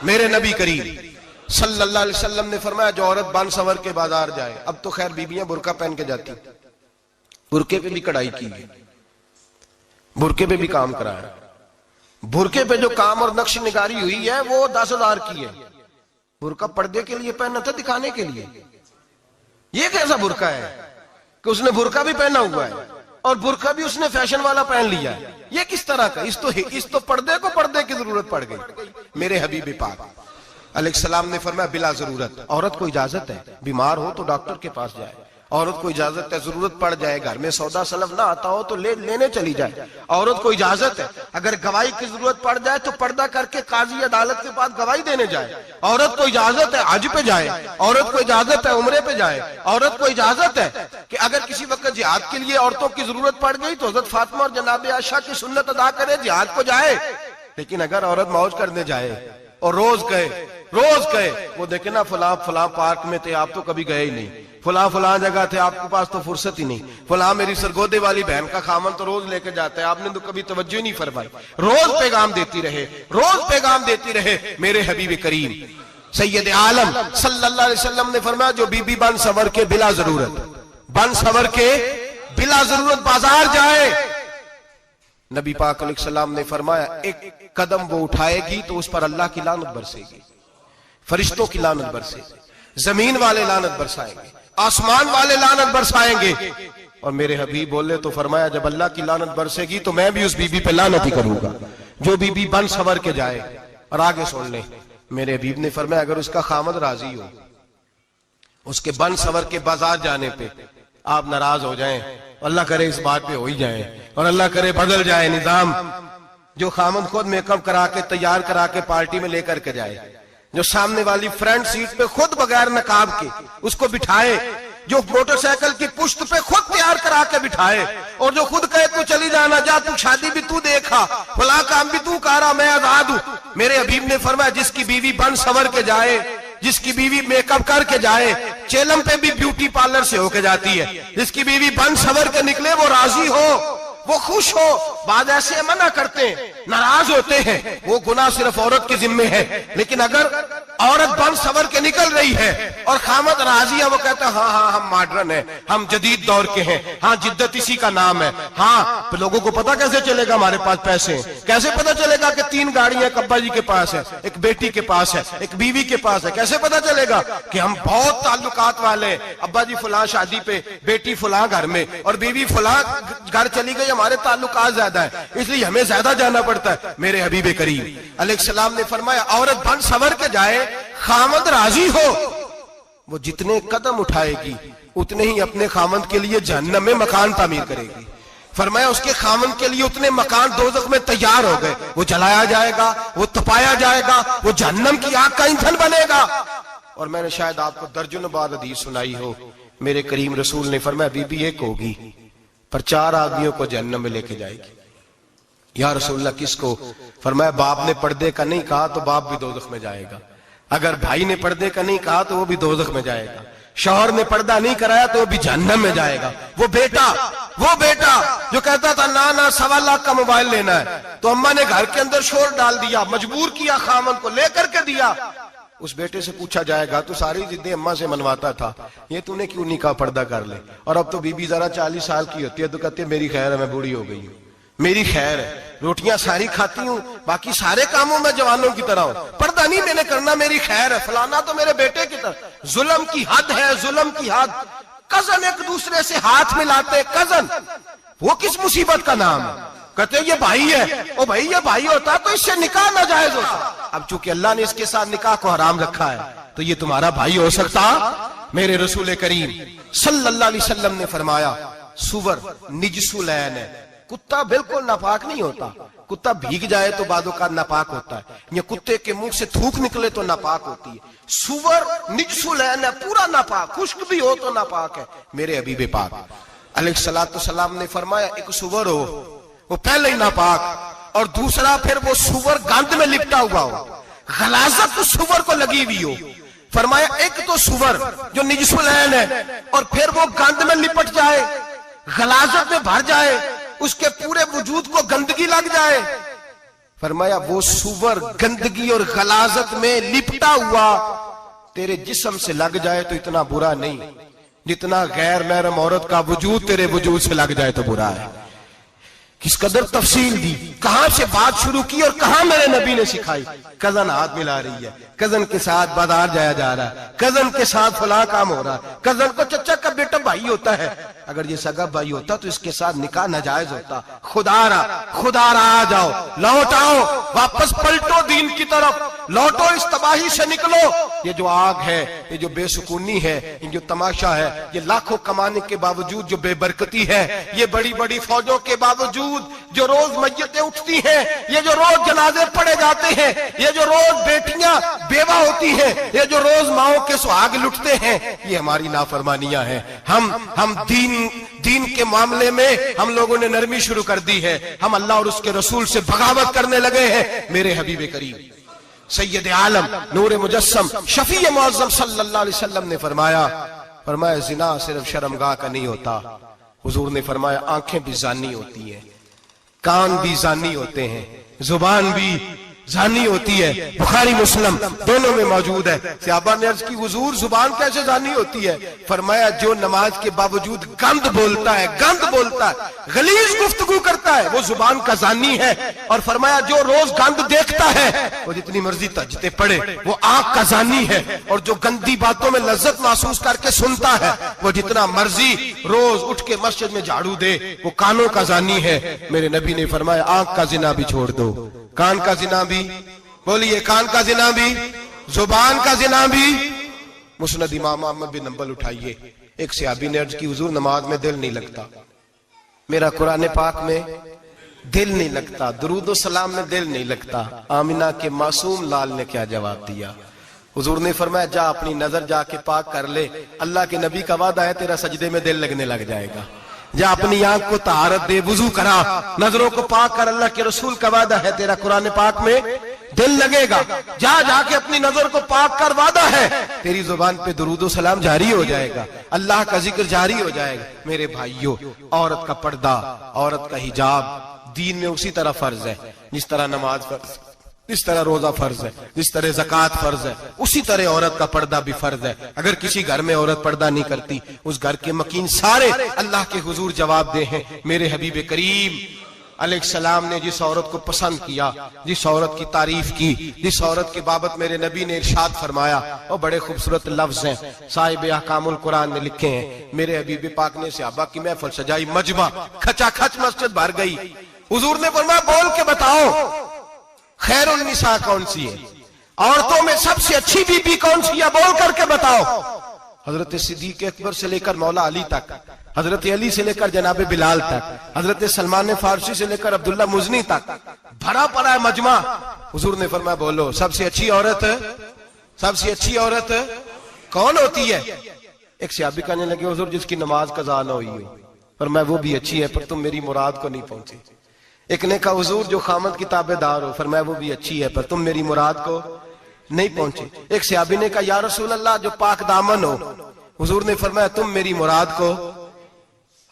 میرے نبی کریم صلی اللہ علیہ وسلم نے فرمایا جو عورت بن سور کے بازار جائے، اب تو خیر بیبیاں برقع پہن کے جاتی، برقعے پہ بھی کڑھائی کی ہے، برقعے پہ بھی کام کرایا، برقعے پہ جو کام اور نقش نگاری ہوئی ہے وہ 10,000 کی ہے۔ برقع پردے کے لیے پہننا تھا، دکھانے کے لیے۔ یہ کیسا برقع ہے کہ اس نے برقع بھی پہنا ہوا ہے اور برقع بھی اس نے فیشن والا پہن لیا ہے؟ یہ کس طرح کا؟ اس تو پردے کو پردے کی ضرورت پڑ گئی۔ میرے حبیب پاک علیہ السلام نے فرمایا بلا ضرورت، عورت کو اجازت ہے بیمار ہو تو ڈاکٹر کے پاس جائے، عورت کو اجازت ہے ضرورت پڑ جائے گھر میں سودا سلف نہ آتا ہو تو لینے چلی جائے، عورت کو اجازت ہے اگر گواہی کی ضرورت پڑ جائے تو پردہ کر کے قاضی عدالت کے پاس گواہی دینے جائے، عورت کو اجازت ہے حج پہ جائے، عورت کو اجازت ہے عمرے پہ جائے، عورت کو اجازت ہے کہ اگر کسی وقت جہاد کے لیے عورتوں کی ضرورت پڑ گئی تو حضرت فاطمہ اور جناب عائشہ کی سنت ادا کرے، جہاد کو جائے۔ لیکن اگر عورت موج کرنے جائے اور روز کہے وہ دیکھیں نا فلاں پارک میں تھے آپ تو کبھی گئے ہی نہیں، فلاں جگہ تھے آپ کے پاس تو فرصت ہی نہیں، فلاں میری سرگودے والی بہن کا خامن تو روز لے کے جاتا ہے آپ نے تو کبھی توجہ ہی نہیں فرمائی، روز پیغام دیتی رہے۔ میرے حبیب کریم سید عالم صلی اللہ علیہ وسلم نے فرمایا جو بی بی بن سور کے بلا ضرورت بازار جائے، نبی پاک علیہ السلام نے فرمایا ایک قدم وہ اٹھائے گی تو اس پر اللہ کی لعنت برسے گی، فرشتوں کی لعنت برسے گی، زمین والے لعنت برسائیں گے، آسمان والے لعنت برسائیں گے۔ اور میرے حبیب بولے تو فرمایا جب اللہ کی لعنت برسے گی تو میں بھی اس بی بی پہ لعنت ہی کروں گا جو بی بی بن سور کے جائے۔ اور آگے سن لیں، میرے حبیب نے فرمایا اگر اس کا خامد راضی ہو اس کے بن سور کے بازار جانے پہ، آپ ناراض ہو جائیں، اللہ کرے اس بات پہ ہو ہی جائیں اور اللہ کرے بدل جائے نظام، جو خامد خود میک اپ کرا کے تیار کرا کے پارٹی میں لے کر کے جائے، جو سامنے والی فرنٹ سیٹ پہ خود بغیر نقاب کے اس کو بٹھائے، جو موٹر سائیکل کی پشت پہ خود تیار کرا کے بٹھائے اور جو خود کہے تو چلی جانا جا، تو شادی بھی تو دیکھا، فلاں کام بھی تو کرا، میں آزاد ہوں۔ میرے حبیب نے فرمایا جس کی بیوی بن سور کے جائے، جس کی بیوی میک اپ کر کے جائے، چیلم پہ بھی بیوٹی پارلر سے ہو کے جاتی ہے، جس کی بیوی بن سور کے نکلے وہ راضی ہو، وہ خوش ہو۔ بعض ایسے منع کرتے ہیں، ناراض ہوتے ہیں، وہ گناہ صرف عورت کے ذمے ہے، لیکن اگر عورت بن سور کے نکل رہی ہے اور خامد راضی ہے، وہ کہتا ہے ہاں ہم ماڈرن ہیں، ہم جدید دور کے ہیں، ہاں جدت اسی کا نام ہے، ہاں پھر لوگوں کو پتا کیسے چلے گا ہمارے پاس پیسے ہیں، کیسے پتا چلے گا کہ 3 گاڑیاں ایک ابا جی کے پاس ہے، ایک بیٹی کے پاس ہے، ایک بیوی کے پاس ہے، کیسے پتا چلے گا کہ ہم بہت تعلقات والے ہیں، ابا جی فلاں شادی پہ، بیٹی فلاں گھر میں اور بیوی فلاں گھر چلی گئی، ہمارے تعلقات زیادہ ہیں اس لیے ہمیں زیادہ جانا پڑتا ہے۔ میرے حبیب کریم علیہ السلام نے فرمایا عورت بن سور کے جائے، خامد راضی ہو، وہ جتنے قدم اٹھائے گی اتنے ہی اپنے خامد کے لیے جہنم میں مکان تعمیر کرے گی۔ فرمایا اس کے خامد کے لیے اتنے مکان دوزخ میں تیار ہو گئے، وہ جلایا جائے گا، وہ تپایا جائے گا، وہ جہنم کی آگ کا ایندھن بنے گا۔ اور میں نے شاید آپ کو درجنوں بار حدیث سنائی ہو، میرے کریم رسول نے فرمایا بی بی ایک ہوگی پر 4 آدمیوں کو جہنم میں لے کے جائے گی۔ یا رسول اللہ کس کو؟ فرمایا باپ نے پردے کا نہیں کہا تو باپ بھی دوزخ میں جائے گا، اگر بھائی نے پردے کا نہیں کہا تو وہ بھی دوزخ میں جائے گا، شوہر نے پردہ نہیں کرایا تو وہ بھی جہنم میں جائے گا، وہ بیٹا جو کہتا تھا نا 1.25 لاکھ کا موبائل لینا ہے تو اماں نے گھر کے اندر شور ڈال دیا، مجبور کیا خامن کو لے کر کے دیا، اس بیٹے سے پوچھا جائے گا تو ساری ضدیں اماں سے منواتا تھا، یہ تو نے کیوں نہیں کہا پردہ کر لے؟ اور اب تو بی بی ذرا 40 سال کی ہوتی ہے تو کہتے ہیں میری خیر ہے میں بوڑھی ہو گئی ہوں، میری خیر ہے، روٹیاں ساری کھاتی ہوں باقی سارے کاموں میں جوانوں کی طرح ہوں، پردہ نہیں میں نے کرنا، میری خیر ہے، فلانا تو میرے بیٹے کی طرح۔ ظلم کی حد ہے، ظلم کی حد۔ کزن ایک دوسرے سے ہاتھ ملاتے، کزن وہ کس مصیبت کا نام ہے؟ کہتے ہیں یہ بھائی ہے، او بھائی یہ بھائی ہوتا تو اس سے نکاح ناجائز ہوتا، اب چونکہ اللہ نے اس کے ساتھ نکاح کو حرام رکھا ہے تو یہ تمہارا بھائی ہو سکتا؟ میرے رسول کریم صلی اللہ علیہ وسلم نے فرمایا سور نجس العین ہے، کتا بالکل ناپاک نہیں ہوتا، کتا بھیگ جائے تو بعد اوقات ناپاک ہوتا ہے، یا کتے کے منہ سے تھوک نکلے تو ناپاک ہوتی ہے، سور نجس العین ہے، پورا ناپاک، خشک بھی ہو تو ناپاک ہے۔ میرے حبیب پاک علیہ السلام نے فرمایا ایک سور ہو وہ پہلے ہی ناپاک، اور دوسرا پھر وہ سور گند میں لپٹا ہوا ہو، غلاظت اس سور کو لگی ہوئی ہو۔ فرمایا ایک تو سور جو نجس العین ہے اور پھر وہ گند میں لپٹ جائے، غلاظت میں بھر جائے، اس کے پورے وجود کو گندگی لگ جائے۔ فرمایا وہ سور گندگی اور غلاظت میں لپٹا ہوا تیرے جسم سے لگ جائے تو اتنا برا نہیں جتنا غیر محرم عورت کا وجود تیرے وجود سے لگ جائے تو برا ہے. کس قدر تفصیل دی, کہاں سے بات شروع کی اور کہاں میرے نبی نے سکھائی. کزن ہاتھ ملا رہی ہے, کزن کے ساتھ بازار جایا جا رہا ہے, کزن کے ساتھ فلاں کام ہو رہا ہے, کزن کو چچا کا بیٹا بھائی ہوتا ہے. اگر یہ سگا بھائی ہوتا تو اس کے ساتھ نکاح ناجائز ہوتا. خدا را آ جاؤ, لوٹ آؤ, واپس پلٹو دین کی طرف, لوٹو اس تباہی سے نکلو. یہ جو آگ ہے, یہ جو بے سکونی ہے, یہ جو تماشا ہے, یہ لاکھوں کمانے کے باوجود جو بے برکتی ہے, یہ بڑی بڑی فوجوں کے باوجود جو روز میتیں اٹھتی ہیں, یہ جو روز جنازے پڑے جاتے ہیں, یہ جو روز بیٹیاں بیوہ ہوتی ہیں, یہ جو روز ماؤں کے سہاگ لٹتے ہیں, یہ ہماری نافرمانیاں ہیں. ہم دین کے معاملے میں ہم لوگوں نے نرمی شروع کر دی ہے. ہم اللہ اور اس کے رسول سے بغاوت کرنے لگے ہیں. میرے حبیب کریم سید عالم نور مجسم شفیع معظم صلی اللہ علیہ وسلم نے فرمایا زنا صرف شرمگاہ کا نہیں ہوتا. حضور نے فرمایا آنکھیں بھی زانی ہوتی ہیں, کان بھی زانی ہوتے ہیں, زبان بھی زانی ہوتی ہے. بخاری مسلم دونوں میں موجود ہے. صحابہ نے عرض کی حضور زبان کیسے زانی ہوتی ہے؟ فرمایا جو نماز کے باوجود گند بولتا ہے, غلیظ گفتگو کرتا ہے, وہ زبان کا زانی ہے. اور فرمایا جو روز گند دیکھتا ہے, وہ جتنی مرضی تہجدیں پڑھے, وہ آنکھ کا زانی ہے. اور جو گندی باتوں میں لذت محسوس کر کے سنتا ہے, وہ جتنا مرضی روز اٹھ کے مسجد میں جھاڑو دے, وہ کانوں کا زانی ہے. میرے نبی نے فرمایا آنکھ کا زنا بھی چھوڑ دو, کان کا زنا بھی, بولیے کان کا زنا بھی, زبان کا زنا بھی. مسند امام احمد بن حنبل اٹھائیے. ایک صحابی نے عرض کی حضور نماز میں دل نہیں لگتا, میرا قرآن پاک میں دل نہیں لگتا, درود و سلام میں دل نہیں لگتا. آمنہ کے معصوم لال نے کیا جواب دیا؟ حضور نے فرمایا جا اپنی نظر جا کے پاک کر لے, اللہ کے نبی کا وعدہ ہے تیرا سجدے میں دل لگنے لگ جائے گا. جا اپنی آنکھ کو طہارت دے, وضو کرا, نظروں کو پاک کر, اللہ کے رسول کا وعدہ ہے تیرا قرآن پاک میں دل لگے گا. جا کے اپنی نظر کو پاک کر, وعدہ ہے تیری زبان پہ درود و سلام جاری ہو جائے گا, اللہ کا ذکر جاری ہو جائے گا. میرے بھائیوں, عورت کا پردہ, عورت کا حجاب دین میں اسی طرح فرض ہے جس طرح نماز فرض, جس طرح روزہ فرض ہے, جس طرح زکوٰۃ فرض ہے, اسی طرح عورت کا پردہ بھی فرض ہے. اگر کسی گھر میں عورت پردہ نہیں کرتی, اس گھر کے مکین سارے اللہ کے حضور جواب دے ہیں. میرے حبیب کریم علیہ السلام نے جس عورت کو پسند کیا, جس عورت کی تعریف کی, جس عورت کی بابت میرے نبی نے ارشاد فرمایا, وہ بڑے خوبصورت لفظ ہیں, صاحب احکام القرآن نے لکھے ہیں. میرے حبیب پاک نے صحابہ کی محفل سجائی, مجمع کھچا کھچ مسجد بھر گئی. حضور نے فرمایا بول کے بتاؤ خیر النساء کون سی ہے, عورتوں میں سب سے اچھی بی بی کون سی ہے, بول کر کے بتاؤ. حضرت صدیق اکبر سے لے کر مولا علی تک, حضرت علی سے لے کر جناب بلال تک, حضرت سلمان فارسی سے لے کر عبداللہ مزنی تک بھرا پڑا ہے مجمع. حضور نے فرمایا بولو سب سے اچھی عورت کون ہوتی ہے؟ ایک صحابی کہنے لگے حضور جس کی نماز قضا نہ ہوئی ہو. فرمایا وہ بھی اچھی ہے پر تم میری مراد کو نہیں پہنچے. ایک نے کہا حضور جو خامد کی تابع دار ہو. فرمایا وہ بھی اچھی ہے پر تم میری مراد کو نہیں پہنچے. ایک صحابی نے کہا یا رسول اللہ جو پاک دامن ہو. حضور نے فرمایا تم میری مراد کو.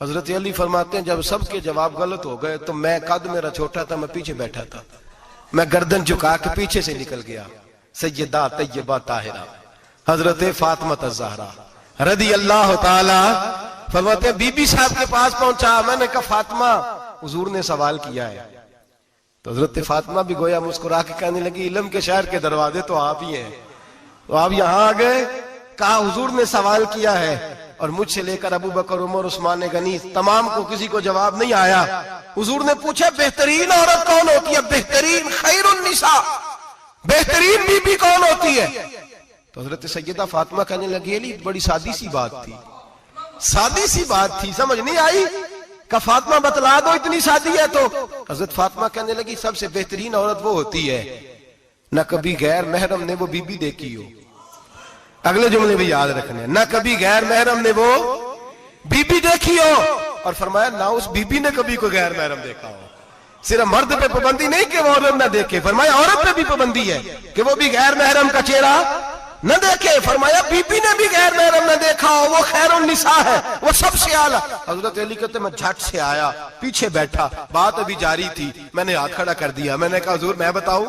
حضرت علی فرماتے ہیں جب سب کے جواب غلط ہو گئے تو میں, قد میرا چھوٹا تھا, میں پیچھے بیٹھا تھا, میں گردن جھکا کے پیچھے سے نکل گیا. سیدہ طیبہ طاہرہ حضرت فاطمہ الزہرا رضی اللہ تعالی فرماتے ہیں بی بی صاحب کے پاس پہنچا. میں نے کہا فاطمہ حضور نے سوال کیا ہے. تو حضرت فاطمہ بھی گویا مسکرا کے کہنے لگی علم کے شہر کے دروازے تو آپ ہی ہیں, تو آپ یہاں آ گئے. کہا حضور نے سوال کیا ہے اور مجھ سے لے کر ابو بکر عمر عثمان غنی تمام کو کسی کو جواب نہیں آیا. حضور نے پوچھا بہترین عورت کون ہوتی ہے, بہترین خیر النساء, بہترین بی بی کون ہوتی ہے؟ تو حضرت سیدہ فاطمہ کہنے لگی علی بڑی سادی سی بات تھی, سمجھ نہیں آئی. کہ فاطمہ بتلا دو اتنی سادی ہے. تو حضرت فاطمہ کہنے لگی سب سے بہترین عورت وہ ہوتی ہے نہ کبھی غیر محرم نے وہ بی بی دیکھی ہو. اگلے جملے بھی یاد رکھنے, نہ کبھی غیر محرم نے وہ بی بی دیکھی ہو, اور فرمایا نہ اس بی بی نے کبھی کوئی غیر محرم دیکھا ہو. صرف مرد پہ پابندی نہیں کہ وہ عورت نہ دیکھے, فرمایا عورت پہ بھی پابندی ہے کہ وہ بھی غیر محرم کا چہرہ نہ دیکھے. فرمایا بی بی نے بھی غیر محرم نہ دیکھا ہو, وہ خیر النساء ہے, وہ سب سے اعلیٰ. حضرت علی کہتے میں جھٹ سے آیا, پیچھے بیٹھا, بات ابھی جاری تھی, میں نے ہاتھ کھڑا کر دیا. میں نے کہا حضور میں بتاؤں؟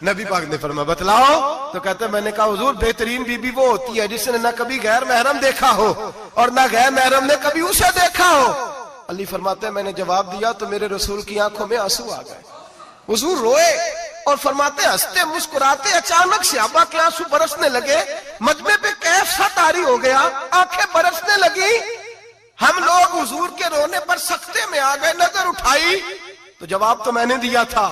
نبی پاک نے فرمایا بتلاؤ. تو کہتے میں نے کہا حضور بہترین بی بی وہ ہوتی ہے جس نے نہ کبھی غیر محرم دیکھا ہو اور نہ غیر محرم نے کبھی اسے دیکھا ہو. علی فرماتے ہیں میں نے جواب دیا تو میرے رسول کی آنکھوں میں آنسو آ گئے. حضور روئے اور فرماتے ہنستے مسکراتے اچانک صحابہ کے آنسو برسنے لگے. مجمع پہ کیف سا طاری ہو گیا, آنکھیں برسنے لگی. ہم لوگ حضور کے رونے پر سکتے میں آ گئے. نظر اٹھائی تو جواب تو میں نے دیا تھا,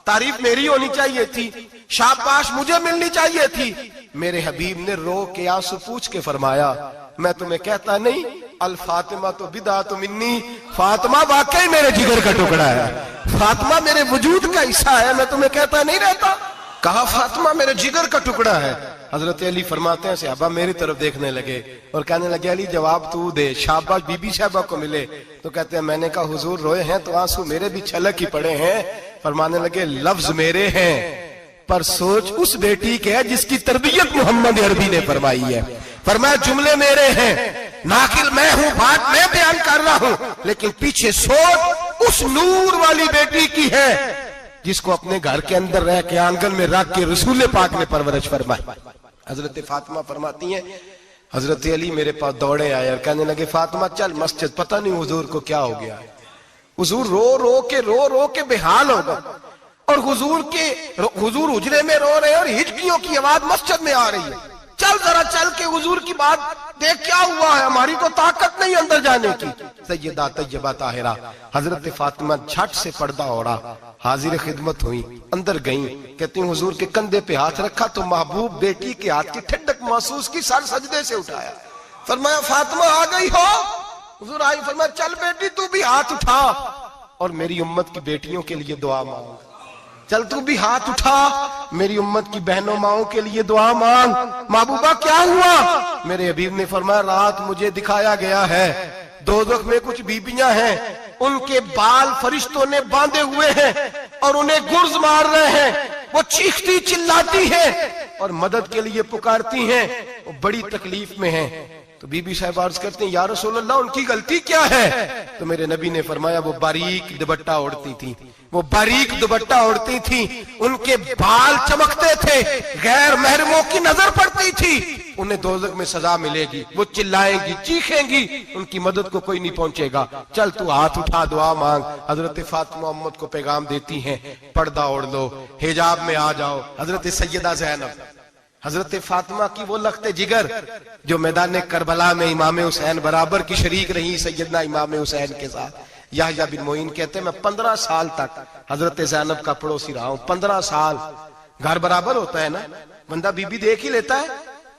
تعریف میری ہونی چاہیے تھی, شاباش مجھے ملنی چاہیے تھی. میرے حبیب نے رو کے آنسو پوچھ کے فرمایا میں تمہیں کہتا نہیں الفاطمہ تو بدعۃ منی, فاطمہ واقعی میرے جگر کا ٹکڑا ہے, فاطمہ میرے وجود کا حصہ ہے, میں تمہیں کہتا نہیں رہتا. کہا فاطمہ میرے جگر کا ٹکڑا ہے. حضرت علی فرماتے ہیں صحابہ میری طرف دیکھنے لگے اور کہنے لگے علی جواب تو دے, شاباش بی بی صاحبہ کو ملے. تو کہتے ہیں میں نے کہا حضور روئے ہیں تو آنسو میرے بھی چھلک ہی پڑے ہیں. فرمانے لگے لفظ میرے ہیں پر سوچ اس بیٹی کے ہے جس کی تربیت محمد عربی نے فرمائی ہے. فرمایا جملے میرے ہیں, ناقل میں ہوں, بات میں بیان کر رہا ہوں, لیکن پیچھے سوچ اس نور والی بیٹی کی ہے جس کو اپنے گھر کے اندر رہ کے آنگن میں رکھ کے رسول پاک نے پرورش فرمائی. حضرت فاطمہ فرماتی ہیں حضرت علی میرے پاس دوڑے آئے اور کہنے لگے فاطمہ چل مسجد, پتہ نہیں حضور کو کیا ہو گیا ہے. حضور رو رو کے بحال ہو گئے اور حضور حجرے میں رو رہے ہیں اور ہچکیوں کی آواز مسجد میں آ رہی ہے. چل ذرا چل کے حضور کی بات دیکھ کیا ہوا ہے, ہماری تو طاقت نہیں اندر جانے کی. سیدہ طیبہ طاہرہ حضرت فاطمہ جھٹ سے پردہ اوڑا, حاضر خدمت ہوئی, اندر گئیں. کہتی ہیں حضور کے کندھے پہ ہاتھ رکھا تو محبوب بیٹی کے ہاتھ کی ٹھنڈک محسوس کی, سر سجدے سے اٹھایا. فرمایا فاطمہ آ گئی ہو؟ حضور آئی. فرمایا چل بیٹی تو بھی ہاتھ اٹھا اور میری امت کی بیٹیوں کے لیے دعا مانگ. چل تو بھی ہاتھ اٹھا میری امت کی بہنوں ماؤں کے لیے دعا مانگ. محبوبہ کیا ہوا؟ میرے حبیب نے فرمایا رات مجھے دکھایا گیا ہے دوزخ میں کچھ بیبیاں ہیں, ان کے بال فرشتوں نے باندھے ہوئے ہیں اور انہیں گرز مار رہے ہیں, وہ چیختی چلاتی ہیں اور مدد کے لیے پکارتی ہیں, وہ بڑی تکلیف میں ہیں. تو بی بی صاحب عرض کرتے ہیں یا رسول اللہ ان کی غلطی کیا ہے؟ تو میرے نبی نے فرمایا وہ باریک دوپٹہ اوڑھتی تھی, وہ باریک دوپٹہ اوڑھتی تھی, ان کے بال چمکتے تھے, غیر محرموں کی نظر پڑتی تھی, انہیں دوزخ میں سزا ملے گی, وہ چلائیں گی چیخیں گی, ان کی مدد کو کوئی نہیں پہنچے گا. چل تو ہاتھ اٹھا دعا مانگ. حضرت فاطمہ امت کو پیغام دیتی ہیں پردہ اوڑھ لو, حجاب میں آ جاؤ. حضرت سیدہ زینب حضرت فاطمہ کی وہ لخت جگر جو میدان کربلا میں امام حسین برابر کی شریک رہی سیدنا امام حسین کے ساتھ. یحییٰ بن معین کہتے ہیں میں 15 سال تک حضرت زینب کا پڑوسی رہا ہوں. 15 سال. گھر برابر ہوتا ہے نا, بندہ بی بی دیکھ ہی لیتا ہے.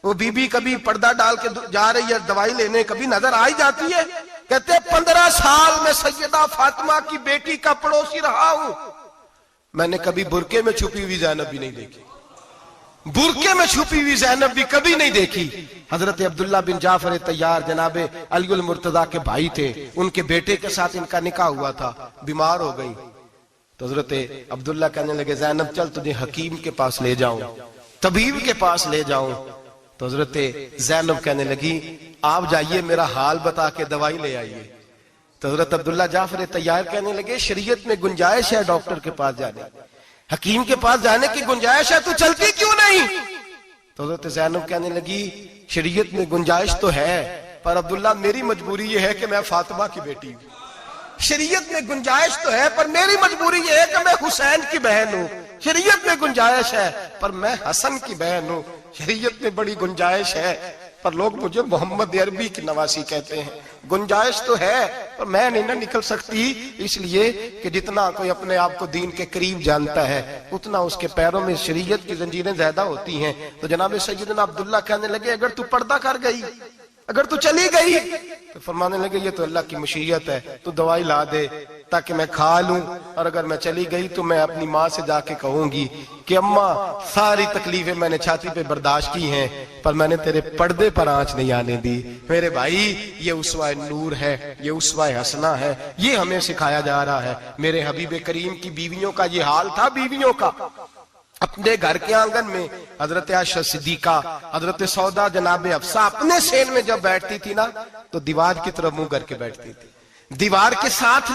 وہ بی بی کبھی پردہ ڈال کے جا رہی ہے دوائی لینے, کبھی نظر آئی جاتی ہے. کہتے ہیں 15 سال میں سیدہ فاطمہ کی بیٹی کا پڑوسی رہا ہوں. میں نے کبھی برقعے میں چھپی ہوئی زینب بھی نہیں دیکھی, برقعے میں چھپی ہوئی زینب بھی کبھی نہیں دیکھی. حضرت عبداللہ بن جعفر طیار جناب علی المرتضیٰ کے بھائی تھے, ان کے بیٹے کے ساتھ ان کا نکاح ہوا تھا, بیمار ہو گئی. تو حضرت عبداللہ کہنے لگے زینب چل تجھے حکیم کے پاس لے جاؤں, طبیب کے پاس لے جاؤں. تو حضرت زینب کہنے لگی آپ جائیے میرا حال بتا کے دوائی لے آئیے. تو حضرت عبداللہ جعفر طیار کہنے لگے شریعت میں گنجائش ہے ڈاکٹر کے پاس جانے, حکیم کے پاس جانے کی گنجائش ہے, تو چلتی کیوں نہیں؟ تو حضرت زینب کہنے لگی شریعت میں گنجائش تو ہے پر عبداللہ میری مجبوری یہ ہے کہ میں فاطمہ کی بیٹی ہوں. شریعت میں گنجائش تو ہے پر میری مجبوری یہ ہے کہ میں حسین کی بہن ہوں. شریعت میں گنجائش ہے پر میں حسن کی بہن ہوں. شریعت میں بڑی گنجائش ہے پر لوگ مجھے محمد عربی کی نواسی کہتے ہیں. گنجائش تو ہے پر میں نہیں نہ نکل سکتی, اس لیے کہ جتنا کوئی اپنے آپ کو دین کے قریب جانتا ہے اتنا اس کے پیروں میں شریعت کی زنجیریں زیادہ ہوتی ہیں. تو جناب سیدنا عبداللہ کہنے لگے اگر تو پردہ کر گئی, اگر تو چلی گئی, تو فرمانے لگے یہ تو اللہ کی مشیت ہے, تو دوائی لا دے تاکہ میں کھا لوں, اور اگر میں چلی گئی تو میں اپنی ماں سے جا کے کہوں گی کہ اماں ساری تکلیفیں میں نے چھاتی پہ برداشت کی ہیں پر میں نے تیرے پردے پر آنچ نہیں آنے دی. میرے بھائی یہ اسوہ نور ہے, یہ اسوہ حسنہ ہے, یہ ہمیں سکھایا جا رہا ہے. میرے حبیب کریم کی بیویوں کا یہ حال تھا. بیویوں کا اپنے گھر کے آنگن میں حضرت عائشہ صدیقہ، حضرت سودا جناب حفصہ اپنے سین میں جب بیٹھتی تھی نا تو دیوار کی طرف منہ کر کے بیٹھتی تھی، دیوار کے ساتھ